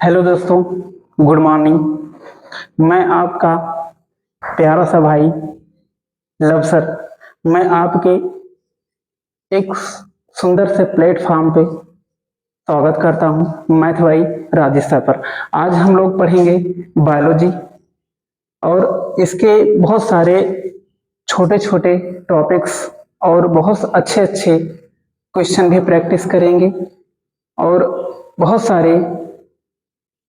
Hello दोस्तों, good morning. मैं आपका प्यारा सा भाई लव सर। मैं आपके एक सुंदर से प्लेटफॉर्म पे स्वागत करता हूँ, मैथ भाई राजेश सर पर। आज हम लोग पढ़ेंगे बायोलॉजी और इसके बहुत सारे छोटे छोटे टॉपिक्स और बहुत अच्छे अच्छे क्वेश्चन भी प्रैक्टिस करेंगे और बहुत सारे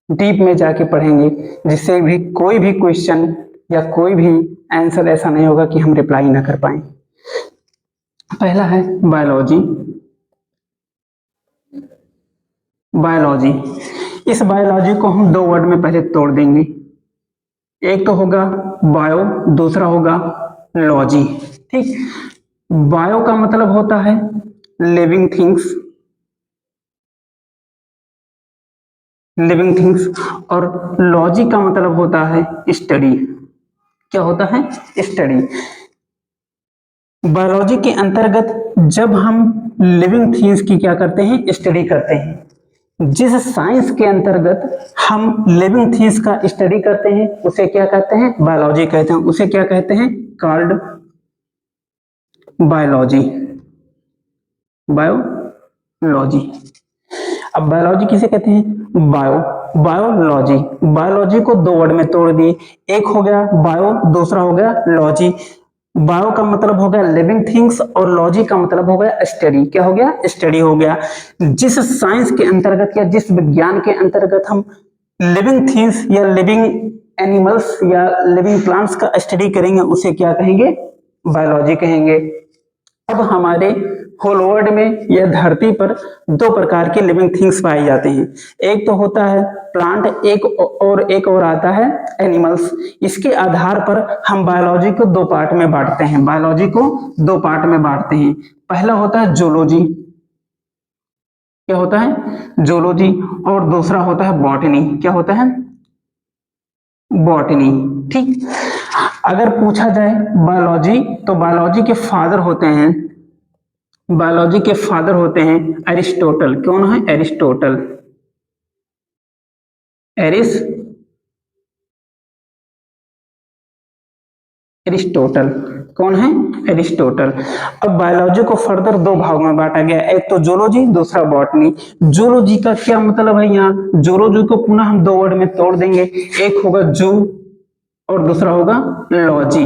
डीप में जाके पढ़ेंगे, जिससे भी कोई भी क्वेश्चन या कोई भी आंसर ऐसा नहीं होगा कि हम रिप्लाई ना कर पाए। पहला है बायोलॉजी। बायोलॉजी, इस बायोलॉजी को हम दो वर्ड में पहले तोड़ देंगे। एक तो होगा बायो, दूसरा होगा लॉजी। ठीक, बायो का मतलब होता है लिविंग थिंग्स, लिविंग थिंग्स, और लॉजी का मतलब होता है स्टडी। क्या होता है? स्टडी। बायोलॉजी के अंतर्गत जब हम लिविंग थिंग्स की क्या करते हैं? स्टडी करते हैं। जिस साइंस के अंतर्गत हम लिविंग थिंग्स का स्टडी करते हैं उसे क्या कहते हैं? बायोलॉजी कहते हैं। उसे क्या कहते हैं? Called biology. बायोलॉजी। अब बायोलॉजी किसे कहते हैं? बायोलॉजी। बायोलॉजी को दो वर्ड में तोड़ दिए, एक हो गया बायो, दूसरा हो गया लॉजी। बायो का मतलब हो गया लिविंग थिंग्स और लॉजी का मतलब हो गया स्टडी। क्या हो गया? स्टडी हो गया। जिस साइंस के अंतर्गत या जिस विज्ञान के अंतर्गत हम लिविंग थिंग्स या लिविंग एनिमल्स या लिविंग प्लांट्स का स्टडी करेंगे उसे क्या कहेंगे? बायोलॉजी कहेंगे। अब हमारे होल वर्ल्ड में या धरती पर दो प्रकार के लिविंग थिंग्स पाए जाते हैं। एक तो होता है प्लांट, एक और आता है एनिमल्स। इसके आधार पर हम बायोलॉजी को दो पार्ट में बांटते हैं। बायोलॉजी को दो पार्ट में बांटते हैं। पहला होता है जूलॉजी। क्या होता है? जूलॉजी। और दूसरा होता है बॉटनी। क्या होता है? बॉटनी। ठीक, अगर पूछा जाए बायोलॉजी, तो बायोलॉजी के फादर होते हैं, बायोलॉजी के फादर होते हैं एरिस्टोटल। कौन है? एरिस्टोटल। एरिस्टोटल कौन है? एरिस्टोटल। अब बायोलॉजी को फर्दर दो भागों में बांटा गया, एक तो जूलॉजी, दूसरा बॉटनी। जूलॉजी का क्या मतलब है? यहाँ जूलॉजी को पुनः हम दो वर्ड में तोड़ देंगे, एक होगा जू और दूसरा होगा लॉजी।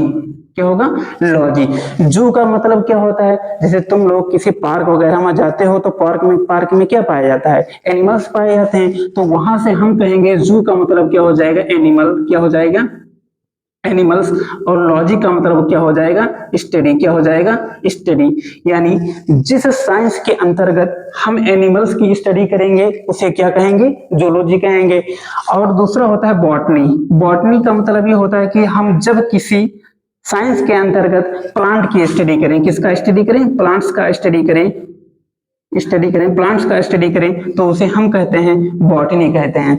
क्या होगा? लॉजी। जू का मतलब क्या होता है? जैसे तुम लोग किसी पार्क वगैरह में जाते हो तो पार्क में क्या पाया जाता है? एनिमल्स पाए जाते हैं। तो वहां से हम कहेंगे जू का मतलब क्या हो जाएगा? एनिमल। क्या हो जाएगा? एनिमल्स। और लॉजी का मतलब क्या हो जाएगा? स्टडी। क्या हो जाएगा? स्टडी। यानी जिस साइंस के अंतर्गत हम एनिमल्स की स्टडी करेंगे उसे क्या कहेंगे? जूलॉजी कहेंगे। और दूसरा होता है बॉटनी। बॉटनी का मतलब ये होता है कि हम जब किसी साइंस के अंतर्गत प्लांट की स्टडी करें, किसका स्टडी करें? प्लांट्स का स्टडी करें, प्लांट्स का स्टडी करें तो उसे हम कहते हैं बॉटनी कहते हैं।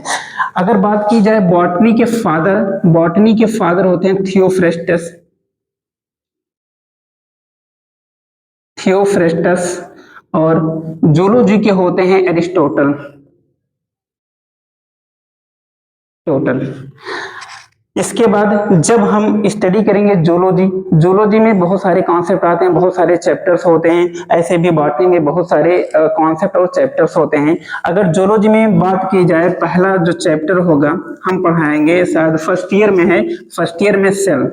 अगर बात की जाए बॉटनी के फादर होते हैं थियोफ्रेस्टस और जूलॉजी के होते हैं एरिस्टोटल। इसके बाद जब हम स्टडी करेंगे जूलॉजी में बहुत सारे कॉन्सेप्ट आते हैं, बहुत सारे चैप्टर्स होते हैं। ऐसे भी बॉटनी में बहुत सारे कॉन्सेप्ट और चैप्टर्स होते हैं। अगर जूलॉजी में बात की जाए, पहला जो चैप्टर होगा हम पढ़ाएंगे, शायद फर्स्ट ईयर में है, फर्स्ट ईयर में सेल।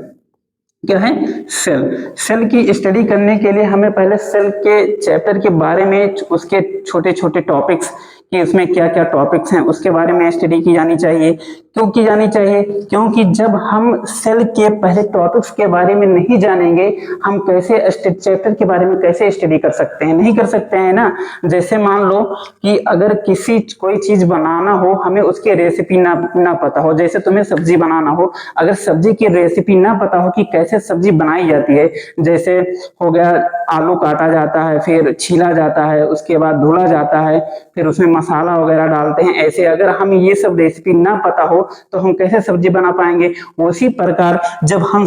क्या है? सेल। सेल की स्टडी करने के लिए हमें पहले सेल के चैप्टर के बारे में, उसके छोटे छोटे टॉपिक्स कि उसमें क्या क्या टॉपिक्स हैं उसके बारे में स्टडी की जानी चाहिए। क्यों की जानी चाहिए? क्योंकि जब हम सेल के पहले टॉपिक्स के बारे में नहीं जानेंगे, हम कैसे चैप्टर के बारे में कैसे स्टडी कर सकते हैं? नहीं कर सकते हैं ना। जैसे मान लो कि अगर कोई चीज बनाना हो, हमें उसकी रेसिपी ना पता हो। जैसे तुम्हें सब्जी बनाना हो, अगर सब्जी की रेसिपी ना पता हो कि कैसे सब्जी बनाई जाती है, जैसे हो गया आलू काटा जाता है, फिर छीला जाता है, उसके बाद धुला जाता है, फिर उसमें मसाला वगैरह डालते हैं, ऐसे अगर हमें ये सब रेसिपी ना पता हो तो हम कैसे सब्जी बना पाएंगे। उसी प्रकार जब हम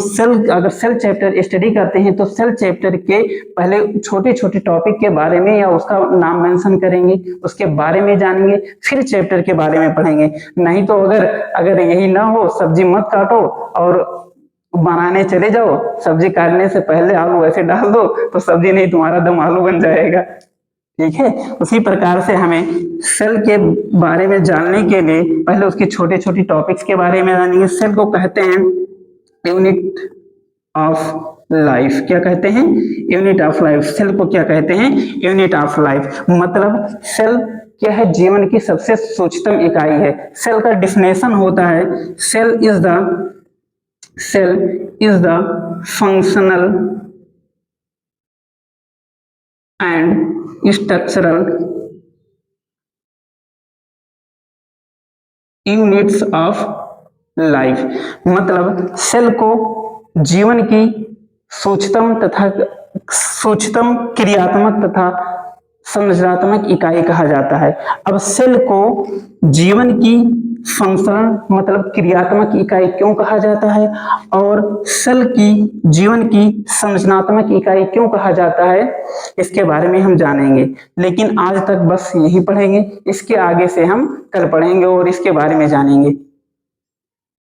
अगर सेल चैप्टर स्टडी करते हैं तो सेल चैप्टर के पहले छोटे छोटे टॉपिक के बारे में या उसका नाम मेंशन करेंगे, उसके बारे में जानेंगे, फिर चैप्टर के बारे में पढ़ेंगे। नहीं तो अगर यही ना हो, सब्जी मत काटो और बनाने चले जाओ, सब्जी काटने से पहले आलू ऐसे डाल दो तो सब्जी नहीं तुम्हारा दम आलू बन जाएगा। ठीक है, उसी प्रकार से हमें सेल के बारे में जानने के लिए पहले उसके छोटे छोटे टॉपिक्स के बारे में जानेंगे। सेल को कहते हैं यूनिट ऑफ लाइफ। क्या कहते हैं? Unit of life. सेल को क्या कहते हैं? Unit of life. मतलब सेल क्या है? जीवन की सबसे सूक्ष्म इकाई है। सेल का डिफिनेशन होता है cell is the functional and structural units of life. मतलब सेल को जीवन की सूक्ष्मतम क्रियात्मक तथा संरचनात्मक इकाई कहा जाता है। अब सेल को जीवन की फंक्शनल मतलब क्रियात्मक इकाई क्यों कहा जाता है और सेल की जीवन की संरचनात्मक इकाई क्यों कहा जाता है, इसके बारे में हम जानेंगे। लेकिन आज तक बस यही पढ़ेंगे, इसके आगे से हम कल पढ़ेंगे और इसके बारे में जानेंगे।